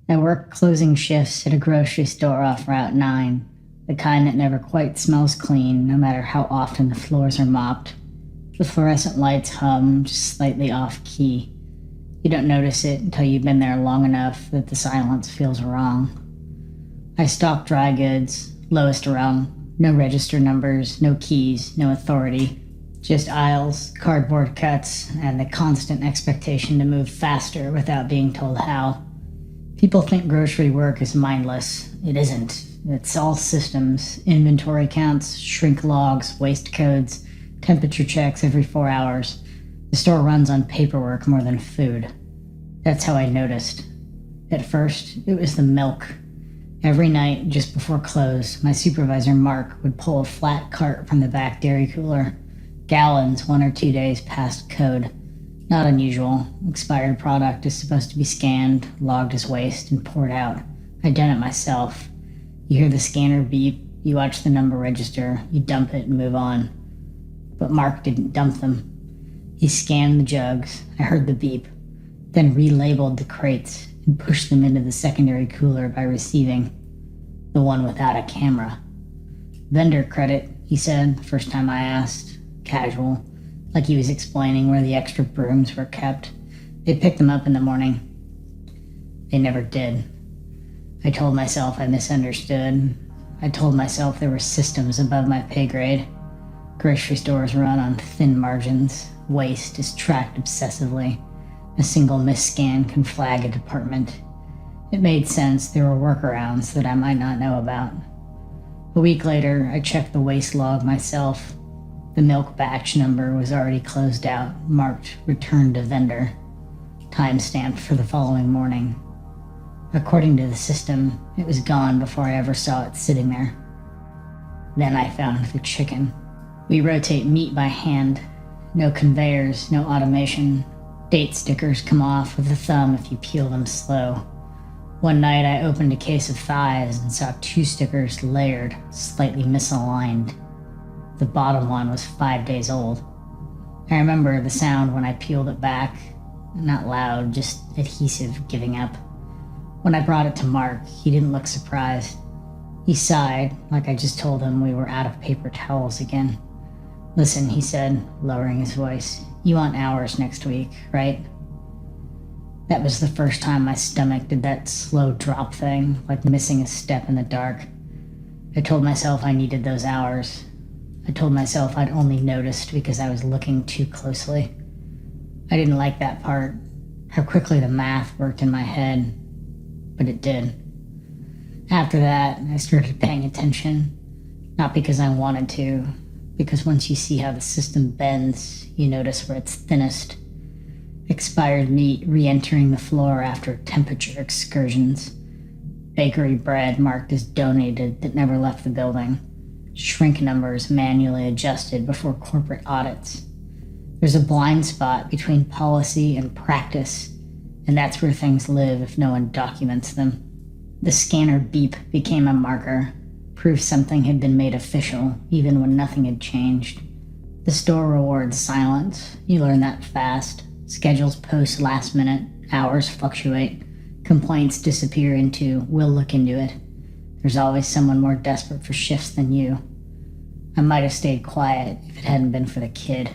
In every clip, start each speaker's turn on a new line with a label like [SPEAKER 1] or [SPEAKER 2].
[SPEAKER 1] I work closing shifts at a grocery store off Route 9, the kind that never quite smells clean, no matter how often the floors are mopped. The fluorescent lights hum, just slightly off key. You don't notice it until you've been there long enough that the silence feels wrong. I stock dry goods, lowest rung, no register numbers, no keys, no authority. Just aisles, cardboard cuts, and the constant expectation to move faster without being told how. People think grocery work is mindless. It isn't. It's all systems, inventory counts, shrink logs, waste codes, temperature checks every 4 hours. The store runs on paperwork more than food. That's how I noticed. At first, it was the milk. Every night, just before close, my supervisor, Mark, would pull a flat cart from the back dairy cooler. Gallons 1 or 2 days past code. Not unusual. Expired product is supposed to be scanned, logged as waste, and poured out. I'd done it myself. You hear the scanner beep, you watch the number register, you dump it and move on. But Mark didn't dump them. He scanned the jugs, I heard the beep, then relabeled the crates and pushed them into the secondary cooler by receiving. The one without a camera. Vendor credit, he said, the first time I asked. Casual, like he was explaining where the extra brooms were kept. They'd pick them up in the morning. They never did. I told myself I misunderstood. I told myself there were systems above my pay grade. Grocery stores run on thin margins. Waste is tracked obsessively. A single misscan can flag a department. It made sense there were workarounds that I might not know about. A week later, I checked the waste log myself. The milk batch number was already closed out, marked returned to vendor, time-stamped for the following morning. According to the system, it was gone before I ever saw it sitting there. Then I found the chicken. We rotate meat by hand. No conveyors, no automation. Date stickers come off with the thumb if you peel them slow. One night I opened a case of thighs and saw 2 stickers layered, slightly misaligned. The bottom one was 5 days old. I remember the sound when I peeled it back. Not loud, just adhesive giving up. When I brought it to Mark, he didn't look surprised. He sighed, like I just told him we were out of paper towels again. Listen, he said, lowering his voice. You want hours next week, right? That was the first time my stomach did that slow drop thing, like missing a step in the dark. I told myself I needed those hours. I told myself I'd only noticed because I was looking too closely. I didn't like that part, how quickly the math worked in my head, but it did. After that, I started paying attention, not because I wanted to, because once you see how the system bends, you notice where it's thinnest. Expired meat re-entering the floor after temperature excursions. Bakery bread marked as donated that never left the building. Shrink numbers manually adjusted before corporate audits. There's a blind spot between policy and practice, and that's where things live if no one documents them. The scanner beep became a marker, proof something had been made official, even when nothing had changed. The store rewards silence. You learn that fast. Schedules post last minute. Hours fluctuate. Complaints disappear into, we'll look into it. There's always someone more desperate for shifts than you. I might have stayed quiet if it hadn't been for the kid.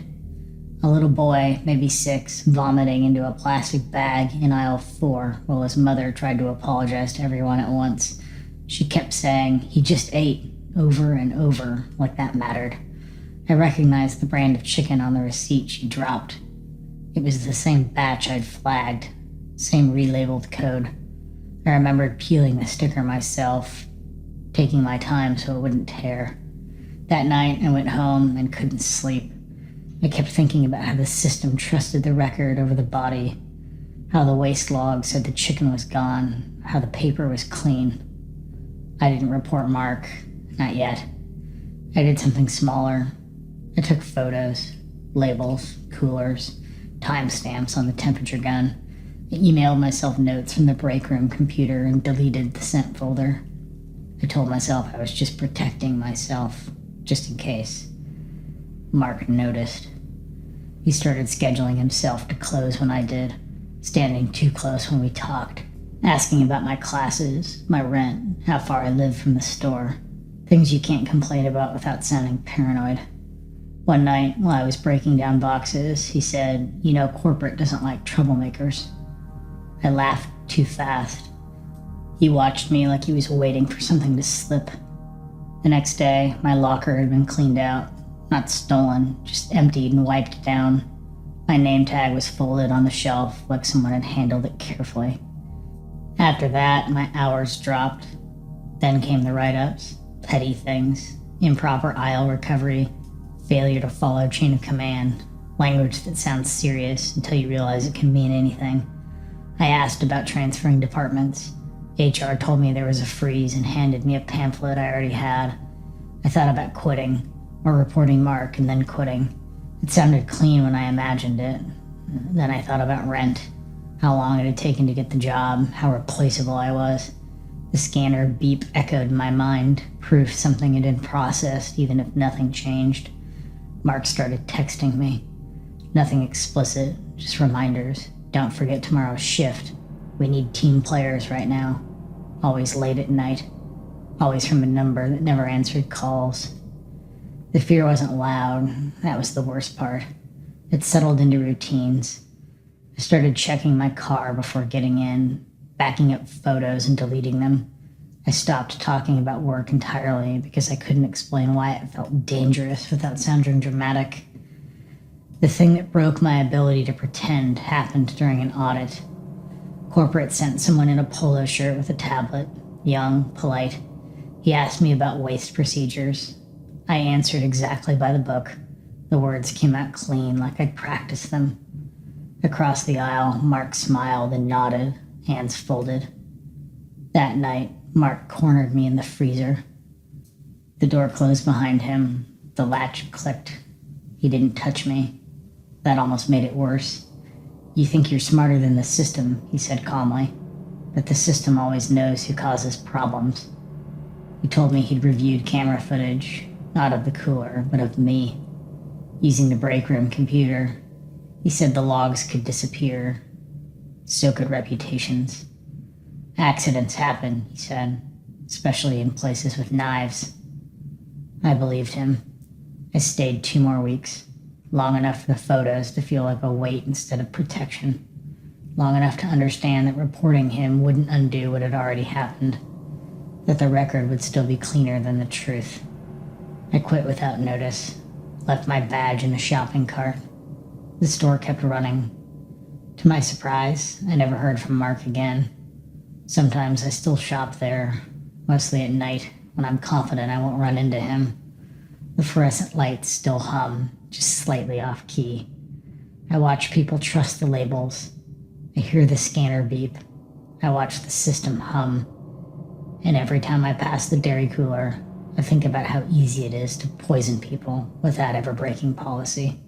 [SPEAKER 1] A little boy, maybe 6, vomiting into a plastic bag in aisle 4 while his mother tried to apologize to everyone at once. She kept saying, he just ate, over and over, like that mattered. I recognized the brand of chicken on the receipt she dropped. It was the same batch I'd flagged, same relabeled code. I remembered peeling the sticker myself, taking my time so it wouldn't tear. That night, I went home and couldn't sleep. I kept thinking about how the system trusted the record over the body, how the waste log said the chicken was gone, how the paper was clean. I didn't report Mark, not yet. I did something smaller. I took photos, labels, coolers, timestamps on the temperature gun. I emailed myself notes from the break room computer and deleted the sent folder. I told myself I was just protecting myself, just in case. Mark noticed. He started scheduling himself to close when I did, standing too close when we talked, asking about my classes, my rent, how far I lived from the store. Things you can't complain about without sounding paranoid. One night, while I was breaking down boxes, he said, "You know, corporate doesn't like troublemakers." I laughed too fast. He watched me like he was waiting for something to slip. The next day, my locker had been cleaned out. Not stolen, just emptied and wiped down. My name tag was folded on the shelf like someone had handled it carefully. After that, my hours dropped. Then came the write-ups, petty things, improper aisle recovery, failure to follow chain of command, language that sounds serious until you realize it can mean anything. I asked about transferring departments. HR told me there was a freeze and handed me a pamphlet I already had. I thought about quitting, or reporting Mark and then quitting. It sounded clean when I imagined it. Then I thought about rent, how long it had taken to get the job, how replaceable I was. The scanner beep echoed in my mind, proof something had been processed even if nothing changed. Mark started texting me. Nothing explicit, just reminders. Don't forget tomorrow's shift. We need team players right now. Always late at night. Always from a number that never answered calls. The fear wasn't loud. That was the worst part. It settled into routines. I started checking my car before getting in, backing up photos and deleting them. I stopped talking about work entirely because I couldn't explain why it felt dangerous without sounding dramatic. The thing that broke my ability to pretend happened during an audit. Corporate sent someone in a polo shirt with a tablet, young, polite. He asked me about waste procedures. I answered exactly by the book. The words came out clean, like I'd practiced them. Across the aisle, Mark smiled and nodded, hands folded. That night, Mark cornered me in the freezer. The door closed behind him. The latch clicked. He didn't touch me. That almost made it worse. "You think you're smarter than the system," he said calmly. "But the system always knows who causes problems." He told me he'd reviewed camera footage, not of the cooler, but of me, using the break room computer. He said the logs could disappear. So could reputations. Accidents happen, he said, especially in places with knives. I believed him. I stayed 2 more weeks. Long enough for the photos to feel like a weight instead of protection. Long enough to understand that reporting him wouldn't undo what had already happened. That the record would still be cleaner than the truth. I quit without notice. Left my badge in the shopping cart. The store kept running. To my surprise, I never heard from Mark again. Sometimes I still shop there, mostly at night, when I'm confident I won't run into him. The fluorescent lights still hum, just slightly off key. I watch people trust the labels. I hear the scanner beep. I watch the system hum. And every time I pass the dairy cooler, I think about how easy it is to poison people without ever breaking policy.